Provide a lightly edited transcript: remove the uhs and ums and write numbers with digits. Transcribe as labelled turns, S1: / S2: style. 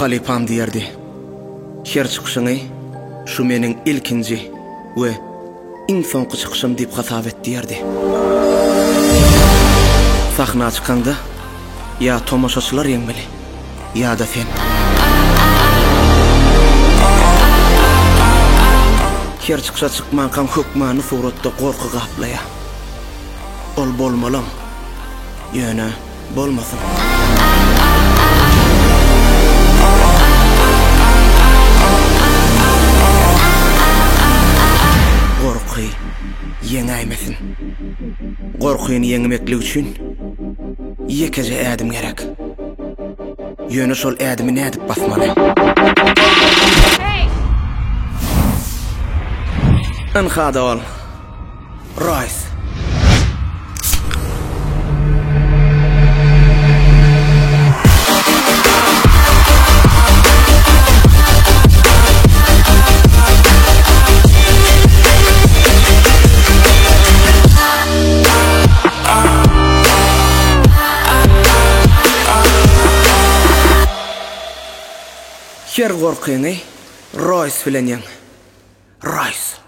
S1: halipam diyerdi. Her çıkışını şu menin ilkinci ve iň soňky çıkışım diýip hasap et diyerdi. Sahna çykanda ya tomoşaçylar ýeňmeli, ya da sen. Her çıkışa çıkmankan hukmany suratda gorky gaplaya. Ol bolmalam, ýöne bolmasyn. Gorky ýeňäýmesin. Gorkyny ýeňmeklik üçin ýekeje ädim gerek. Ýöne şol ädimi nädip basmaly. Anhada ol. Royce. Her gorkyny Royce bilen ýeň. Royce.